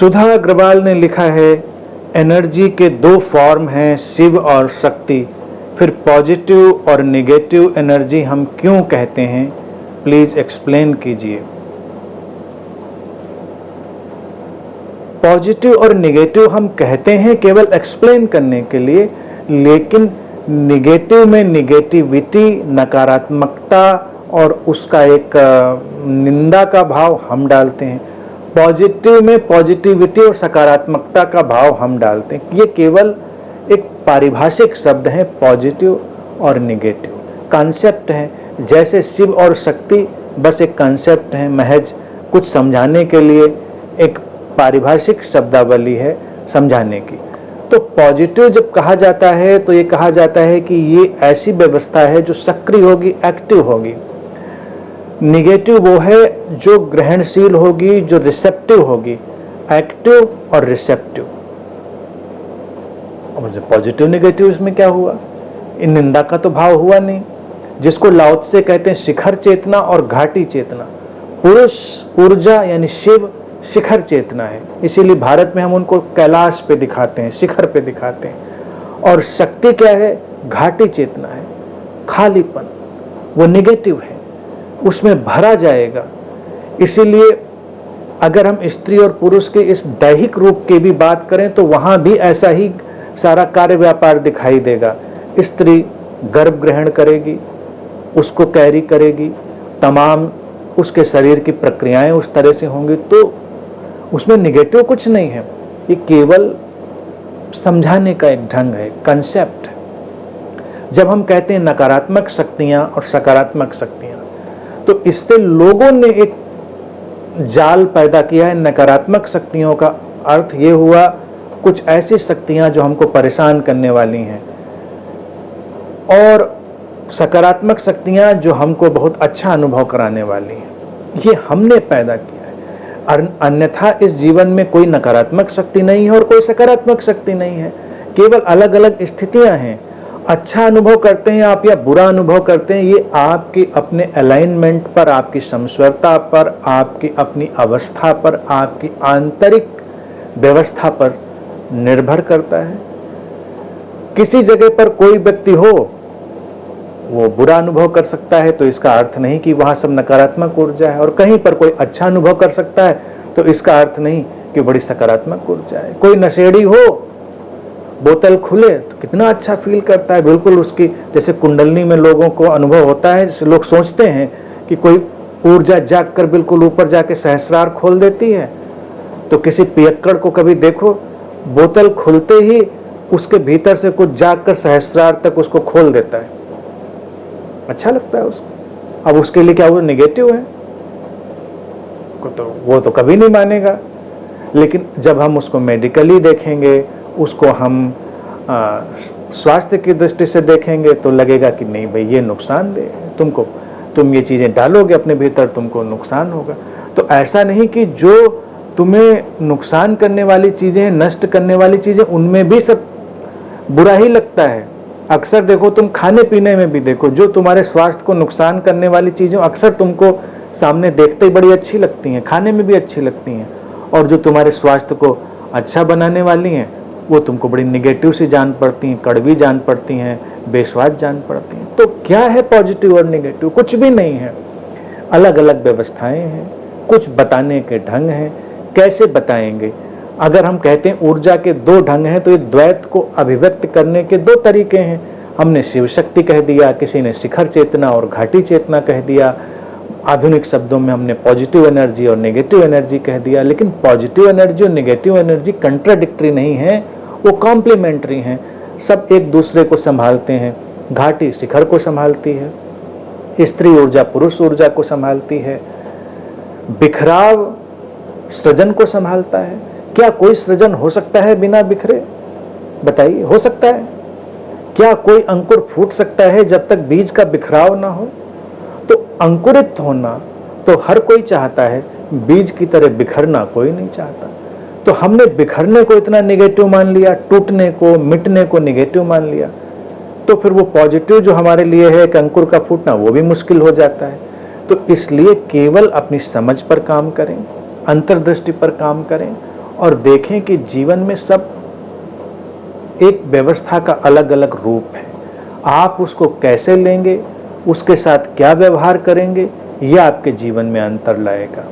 सुधा अग्रवाल ने लिखा है, एनर्जी के दो फॉर्म हैं, शिव और शक्ति। फिर पॉजिटिव और नेगेटिव एनर्जी हम क्यों कहते हैं, प्लीज एक्सप्लेन कीजिए। पॉजिटिव और नेगेटिव हम कहते हैं केवल एक्सप्लेन करने के लिए, लेकिन नेगेटिव में नेगेटिविटी, नकारात्मकता और उसका एक निंदा का भाव हम डालते हैं। पॉजिटिव में पॉजिटिविटी और सकारात्मकता का भाव हम डालते हैं। ये केवल एक पारिभाषिक शब्द है, पॉजिटिव और नेगेटिव कॉन्सेप्ट है। जैसे शिव और शक्ति बस एक कॉन्सेप्ट है, महज कुछ समझाने के लिए एक पारिभाषिक शब्दावली है समझाने की। तो पॉजिटिव जब कहा जाता है तो ये कहा जाता है कि ये ऐसी व्यवस्था है जो सक्रिय होगी, एक्टिव होगी। निगेटिव वो है जो ग्रहणशील होगी, जो रिसेप्टिव होगी, एक्टिव और रिसेप्टिव। पॉजिटिव नेगेटिव इसमें क्या हुआ, इन निंदा का तो भाव हुआ नहीं। जिसको लाओ त्से कहते हैं शिखर चेतना और घाटी चेतना। पुरुष ऊर्जा यानी शिव शिखर चेतना है, इसीलिए भारत में हम उनको कैलाश पे दिखाते हैं, शिखर पे दिखाते हैं। और शक्ति क्या है, घाटी चेतना है, खालीपन, वो नेगेटिव है, उसमें भरा जाएगा। इसीलिए अगर हम स्त्री और पुरुष के इस दैहिक रूप की भी बात करें तो वहां भी ऐसा ही सारा कार्य व्यापार दिखाई देगा। स्त्री गर्भ ग्रहण करेगी, उसको कैरी करेगी, तमाम उसके शरीर की प्रक्रियाएं उस तरह से होंगी, तो उसमें निगेटिव कुछ नहीं है। ये केवल समझाने का एक ढंग है, कंसेप्ट है। जब हम कहते हैं नकारात्मक शक्तियां और सकारात्मक शक्तियां, तो इससे लोगों ने एक जाल पैदा किया है। नकारात्मक शक्तियों का अर्थ ये हुआ कुछ ऐसी शक्तियां जो हमको परेशान करने वाली हैं, और सकारात्मक शक्तियां जो हमको बहुत अच्छा अनुभव कराने वाली हैं। ये हमने पैदा किया है। अन्यथा इस जीवन में कोई नकारात्मक शक्ति नहीं है और कोई सकारात्मक शक्ति नहीं है, केवल अलग अलग स्थितियां हैं। अच्छा अनुभव करते हैं आप या बुरा अनुभव करते हैं, ये आपके अपने अलाइनमेंट पर, आपकी समस्वरता पर, आपकी अपनी अवस्था पर, आपकी आंतरिक व्यवस्था पर निर्भर करता है। किसी जगह पर कोई व्यक्ति हो वो बुरा अनुभव कर सकता है, तो इसका अर्थ नहीं कि वहां सब नकारात्मक ऊर्जा है, और कहीं पर कोई अच्छा अनुभव कर सकता है तो इसका अर्थ नहीं कि बड़ी सकारात्मक ऊर्जा है। कोई नशेड़ी हो, बोतल खुले तो कितना अच्छा फील करता है, बिल्कुल उसकी जैसे कुंडलनी में लोगों को अनुभव होता है। जैसे लोग सोचते हैं कि कोई ऊर्जा जाग कर बिल्कुल ऊपर जाके सहस्रार खोल देती है, तो किसी पियक्कड़ को कभी देखो, बोतल खुलते ही उसके भीतर से कुछ जाग कर सहस्रार तक उसको खोल देता है, अच्छा लगता है उसको। अब उसके लिए क्या वो नेगेटिव है, तो वो तो कभी नहीं मानेगा। लेकिन जब हम उसको मेडिकली देखेंगे, उसको हम स्वास्थ्य की दृष्टि से देखेंगे, तो लगेगा कि नहीं भाई ये नुकसानदेह है, तुमको, तुम ये चीज़ें डालोगे अपने भीतर, तुमको नुकसान होगा। तो ऐसा नहीं कि जो तुम्हें नुकसान करने वाली चीज़ें, नष्ट करने वाली चीज़ें, उनमें भी सब बुरा ही लगता है। अक्सर देखो, तुम खाने पीने में भी देखो, जो तुम्हारे स्वास्थ्य को नुकसान करने वाली चीज़ें अक्सर तुमको सामने देखते ही बड़ी अच्छी लगती हैं, खाने में भी अच्छी लगती हैं, और जो तुम्हारे स्वास्थ्य को अच्छा बनाने वाली हैं वो तुमको बड़ी निगेटिव सी जान पड़ती हैं, कड़वी जान पड़ती हैं, बेस्वाद जान पड़ती हैं। तो क्या है पॉजिटिव और नेगेटिव? कुछ भी नहीं है, अलग अलग व्यवस्थाएं हैं, कुछ बताने के ढंग हैं। कैसे बताएंगे? अगर हम कहते हैं ऊर्जा के दो ढंग हैं, तो ये द्वैत को अभिव्यक्त करने के दो तरीके हैं। हमने शिव शक्ति कह दिया, किसी ने शिखर चेतना और घाटी चेतना कह दिया, आधुनिक शब्दों में हमने पॉजिटिव एनर्जी और नेगेटिव एनर्जी कह दिया। लेकिन पॉजिटिव एनर्जी और नेगेटिव एनर्जी कंट्राडिक्टरी नहीं है, वो कॉम्प्लीमेंट्री हैं, सब एक दूसरे को संभालते हैं। घाटी शिखर को संभालती है, स्त्री ऊर्जा पुरुष ऊर्जा को संभालती है, बिखराव सृजन को संभालता है। क्या कोई सृजन हो सकता है बिना बिखरे? बताइए, हो सकता है? क्या कोई अंकुर फूट सकता है जब तक बीज का बिखराव ना हो? तो अंकुरित होना तो हर कोई चाहता है, बीज की तरह बिखरना कोई नहीं चाहता। तो हमने बिखरने को इतना नेगेटिव मान लिया, टूटने को, मिटने को नेगेटिव मान लिया, तो फिर वो पॉजिटिव जो हमारे लिए है एक अंकुर का फूटना, वो भी मुश्किल हो जाता है। तो इसलिए केवल अपनी समझ पर काम करें, अंतर्दृष्टि पर काम करें, और देखें कि जीवन में सब एक व्यवस्था का अलग अलग रूप है। आप उसको कैसे लेंगे, उसके साथ क्या व्यवहार करेंगे, यह आपके जीवन में अंतर लाएगा।